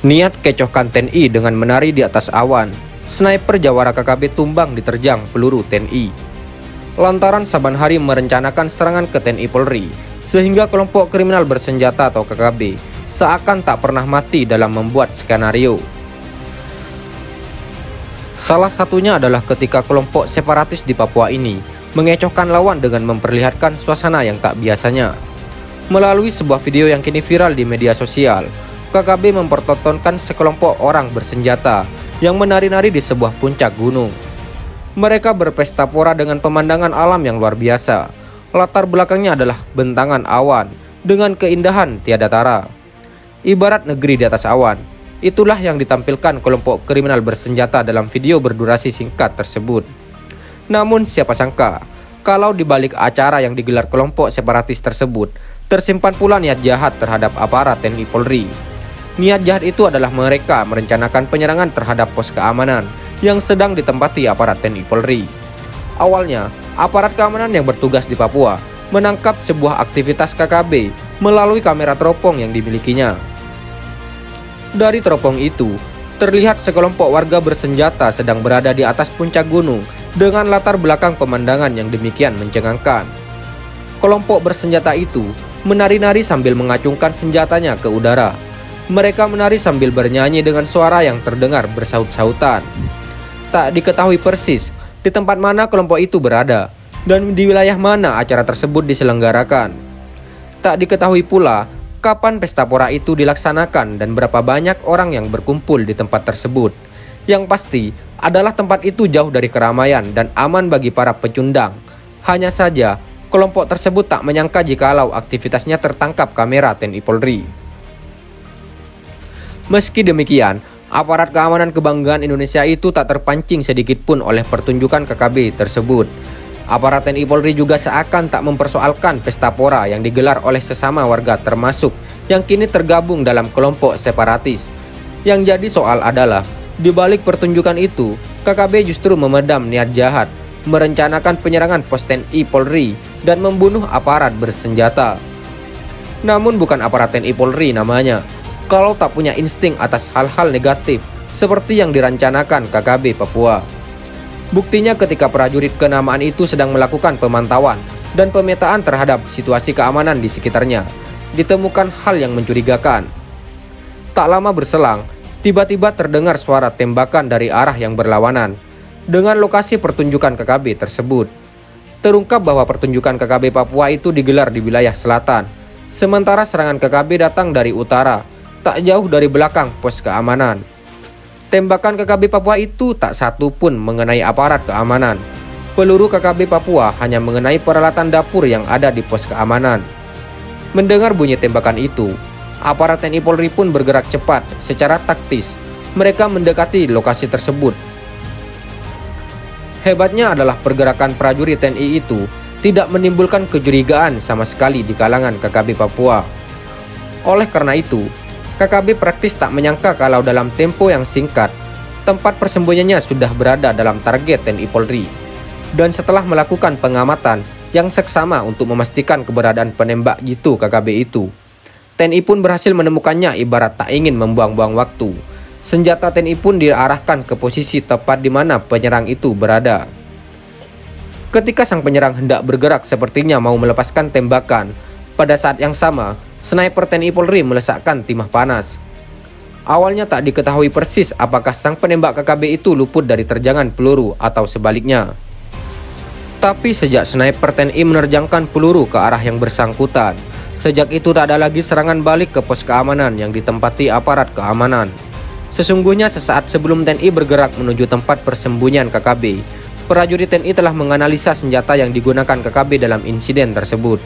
Niat kecohkan TNI dengan menari di atas awan, sniper Jawara KKB tumbang diterjang peluru TNI. Lantaran saban hari merencanakan serangan ke TNI Polri, sehingga kelompok kriminal bersenjata atau KKB seakan tak pernah mati dalam membuat skenario. Salah satunya adalah ketika kelompok separatis di Papua ini mengecohkan lawan dengan memperlihatkan suasana yang tak biasanya. Melalui sebuah video yang kini viral di media sosial, KKB mempertontonkan sekelompok orang bersenjata yang menari-nari di sebuah puncak gunung. Mereka berpesta pora dengan pemandangan alam yang luar biasa. Latar belakangnya adalah bentangan awan dengan keindahan tiada tara. Ibarat negeri di atas awan, itulah yang ditampilkan kelompok kriminal bersenjata dalam video berdurasi singkat tersebut. Namun siapa sangka, kalau di balik acara yang digelar kelompok separatis tersebut, tersimpan pula niat jahat terhadap aparat TNI Polri. Niat jahat itu adalah mereka merencanakan penyerangan terhadap pos keamanan yang sedang ditempati aparat TNI Polri. Awalnya, aparat keamanan yang bertugas di Papua menangkap sebuah aktivitas KKB melalui kamera teropong yang dimilikinya. Dari teropong itu, terlihat sekelompok warga bersenjata sedang berada di atas puncak gunung dengan latar belakang pemandangan yang demikian mencengangkan. Kelompok bersenjata itu menari-nari sambil mengacungkan senjatanya ke udara. Mereka menari sambil bernyanyi dengan suara yang terdengar bersaut-sautan. Tak diketahui persis di tempat mana kelompok itu berada dan di wilayah mana acara tersebut diselenggarakan. Tak diketahui pula kapan pesta pora itu dilaksanakan dan berapa banyak orang yang berkumpul di tempat tersebut. Yang pasti adalah tempat itu jauh dari keramaian dan aman bagi para pecundang. Hanya saja, kelompok tersebut tak menyangka jikalau aktivitasnya tertangkap kamera TNI Polri. Meski demikian, aparat keamanan kebanggaan Indonesia itu tak terpancing sedikit pun oleh pertunjukan KKB tersebut. Aparat TNI Polri juga seakan tak mempersoalkan pesta pora yang digelar oleh sesama warga termasuk yang kini tergabung dalam kelompok separatis. Yang jadi soal adalah, di balik pertunjukan itu, KKB justru memedam niat jahat, merencanakan penyerangan pos TNI Polri dan membunuh aparat bersenjata. Namun bukan aparat TNI Polri namanya, kalau tak punya insting atas hal-hal negatif seperti yang dirancanakan KKB Papua. Buktinya ketika prajurit kenamaan itu sedang melakukan pemantauan dan pemetaan terhadap situasi keamanan di sekitarnya, ditemukan hal yang mencurigakan. Tak lama berselang, tiba-tiba terdengar suara tembakan dari arah yang berlawanan dengan lokasi pertunjukan KKB tersebut. Terungkap bahwa pertunjukan KKB Papua itu digelar di wilayah selatan, sementara serangan KKB datang dari utara, tak jauh dari belakang pos keamanan. Tembakan KKB Papua itu tak satu pun mengenai aparat keamanan. Peluru KKB Papua hanya mengenai peralatan dapur yang ada di pos keamanan. Mendengar bunyi tembakan itu, aparat TNI Polri pun bergerak cepat secara taktis. Mereka mendekati lokasi tersebut. Hebatnya adalah pergerakan prajurit TNI itu tidak menimbulkan kecurigaan sama sekali di kalangan KKB Papua. Oleh karena itu, KKB praktis tak menyangka kalau dalam tempo yang singkat, tempat persembunyiannya sudah berada dalam target TNI Polri. Dan setelah melakukan pengamatan yang seksama untuk memastikan keberadaan penembak jitu KKB itu, TNI pun berhasil menemukannya ibarat tak ingin membuang-buang waktu. Senjata TNI pun diarahkan ke posisi tepat di mana penyerang itu berada. Ketika sang penyerang hendak bergerak sepertinya mau melepaskan tembakan, pada saat yang sama, sniper TNI Polri melesakkan timah panas. Awalnya tak diketahui persis apakah sang penembak KKB itu luput dari terjangan peluru atau sebaliknya. Tapi sejak sniper TNI menerjangkan peluru ke arah yang bersangkutan, sejak itu tak ada lagi serangan balik ke pos keamanan yang ditempati aparat keamanan. Sesungguhnya sesaat sebelum TNI bergerak menuju tempat persembunyian KKB, prajurit TNI telah menganalisa senjata yang digunakan KKB dalam insiden tersebut.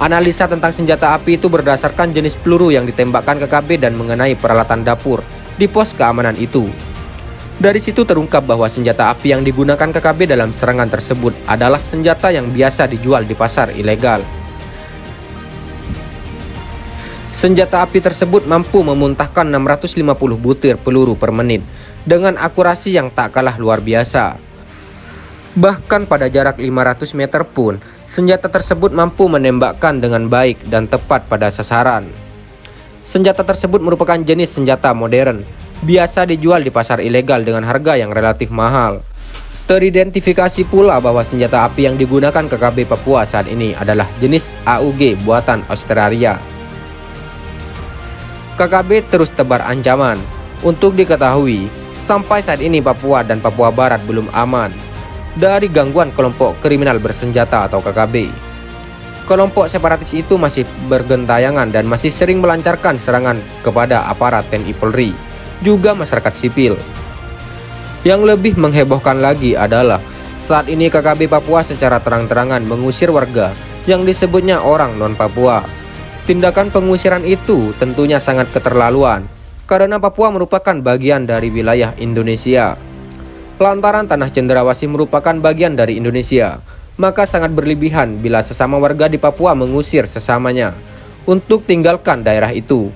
Analisa tentang senjata api itu berdasarkan jenis peluru yang ditembakkan KKB dan mengenai peralatan dapur di pos keamanan itu. Dari situ terungkap bahwa senjata api yang digunakan KKB dalam serangan tersebut adalah senjata yang biasa dijual di pasar ilegal. Senjata api tersebut mampu memuntahkan 650 butir peluru per menit dengan akurasi yang tak kalah luar biasa. Bahkan pada jarak 500 meter pun, senjata tersebut mampu menembakkan dengan baik dan tepat pada sasaran. Senjata tersebut merupakan jenis senjata modern, biasa dijual di pasar ilegal dengan harga yang relatif mahal. Teridentifikasi pula bahwa senjata api yang digunakan KKB Papua saat ini adalah jenis AUG buatan Australia. KKB terus tebar ancaman. Untuk diketahui, sampai saat ini Papua dan Papua Barat belum aman dari gangguan kelompok kriminal bersenjata atau KKB. Kelompok separatis itu masih bergentayangan dan masih sering melancarkan serangan kepada aparat TNI Polri, juga masyarakat sipil. Yang lebih menghebohkan lagi adalah saat ini KKB Papua secara terang-terangan mengusir warga yang disebutnya orang non-Papua. Tindakan pengusiran itu tentunya sangat keterlaluan karena Papua merupakan bagian dari wilayah Indonesia. Lantaran tanah cendrawasih merupakan bagian dari Indonesia, maka sangat berlebihan bila sesama warga di Papua mengusir sesamanya untuk tinggalkan daerah itu.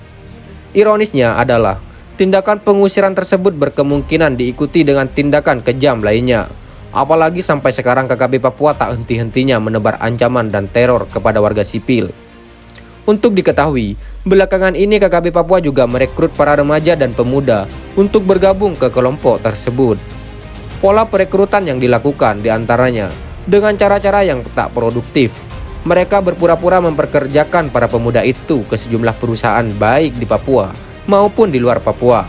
Ironisnya adalah tindakan pengusiran tersebut berkemungkinan diikuti dengan tindakan kejam lainnya. Apalagi sampai sekarang KKB Papua tak henti-hentinya menebar ancaman dan teror kepada warga sipil. Untuk diketahui, belakangan ini KKB Papua juga merekrut para remaja dan pemuda untuk bergabung ke kelompok tersebut. Pola perekrutan yang dilakukan diantaranya dengan cara-cara yang tak produktif. Mereka berpura-pura memperkerjakan para pemuda itu ke sejumlah perusahaan baik di Papua maupun di luar Papua.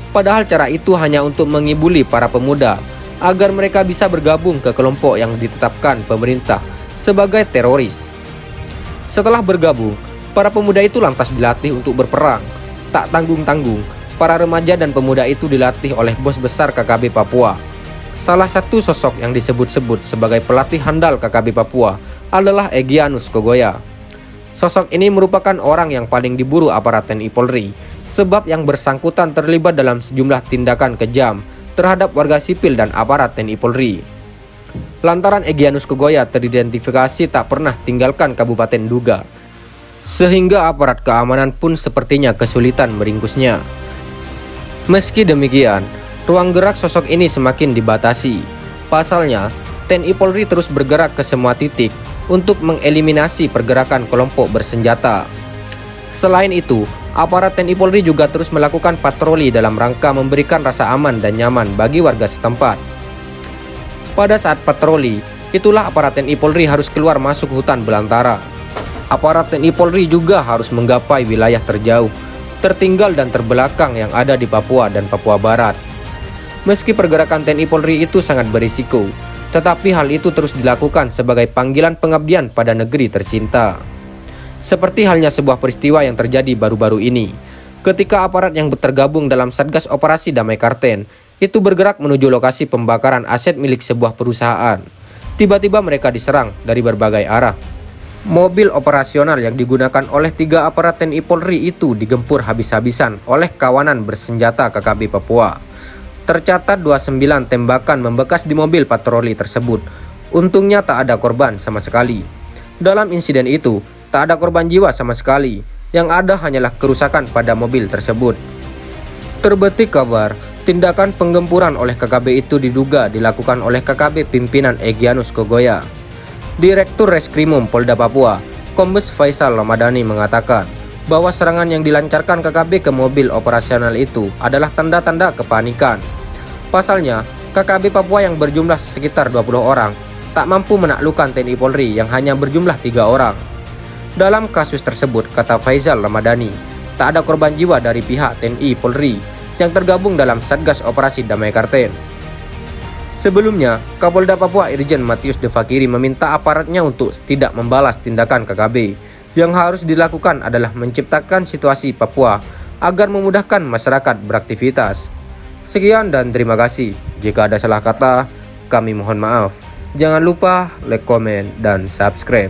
Padahal cara itu hanya untuk mengibuli para pemuda agar mereka bisa bergabung ke kelompok yang ditetapkan pemerintah sebagai teroris. Setelah bergabung, para pemuda itu lantas dilatih untuk berperang. Tak tanggung-tanggung, para remaja dan pemuda itu dilatih oleh bos besar KKB Papua. Salah satu sosok yang disebut-sebut sebagai pelatih handal KKB Papua adalah Egyanus Kogoya. Sosok ini merupakan orang yang paling diburu aparat TNI Polri sebab yang bersangkutan terlibat dalam sejumlah tindakan kejam terhadap warga sipil dan aparat TNI Polri. Lantaran Egyanus Kogoya teridentifikasi tak pernah tinggalkan Kabupaten Duga, sehingga aparat keamanan pun sepertinya kesulitan meringkusnya. Meski demikian, ruang gerak sosok ini semakin dibatasi. Pasalnya, TNI Polri terus bergerak ke semua titik untuk mengeliminasi pergerakan kelompok bersenjata. Selain itu, aparat TNI Polri juga terus melakukan patroli dalam rangka memberikan rasa aman dan nyaman bagi warga setempat. Pada saat patroli, itulah aparat TNI Polri harus keluar masuk hutan belantara. Aparat TNI Polri juga harus menggapai wilayah terjauh, tertinggal dan terbelakang yang ada di Papua dan Papua Barat. Meski pergerakan TNI Polri itu sangat berisiko, tetapi hal itu terus dilakukan sebagai panggilan pengabdian pada negeri tercinta. Seperti halnya sebuah peristiwa yang terjadi baru-baru ini, ketika aparat yang tergabung dalam Satgas Operasi Damai Karten itu bergerak menuju lokasi pembakaran aset milik sebuah perusahaan. Tiba-tiba mereka diserang dari berbagai arah. Mobil operasional yang digunakan oleh 3 aparat TNI Polri itu digempur habis-habisan oleh kawanan bersenjata KKB Papua. Tercatat 29 tembakan membekas di mobil patroli tersebut. Untungnya tak ada korban sama sekali. Dalam insiden itu, tak ada korban jiwa sama sekali. Yang ada hanyalah kerusakan pada mobil tersebut. Terbetik kabar, tindakan penggempuran oleh KKB itu diduga dilakukan oleh KKB pimpinan Egyanus Kogoya. Direktur Reskrimum Polda Papua, Kombes Faisal Ramadhani mengatakan bahwa serangan yang dilancarkan KKB ke mobil operasional itu adalah tanda-tanda kepanikan. Pasalnya, KKB Papua yang berjumlah sekitar 20 orang tak mampu menaklukkan TNI Polri yang hanya berjumlah 3 orang. Dalam kasus tersebut, kata Faisal Ramadhani, tak ada korban jiwa dari pihak TNI Polri yang tergabung dalam Satgas Operasi Damai Karten. Sebelumnya, Kapolda Papua Irjen Matius De Fakiri meminta aparatnya untuk tidak membalas tindakan KKB. Yang harus dilakukan adalah menciptakan situasi Papua agar memudahkan masyarakat beraktivitas. Sekian dan terima kasih. Jika ada salah kata, kami mohon maaf. Jangan lupa like, komen, dan subscribe.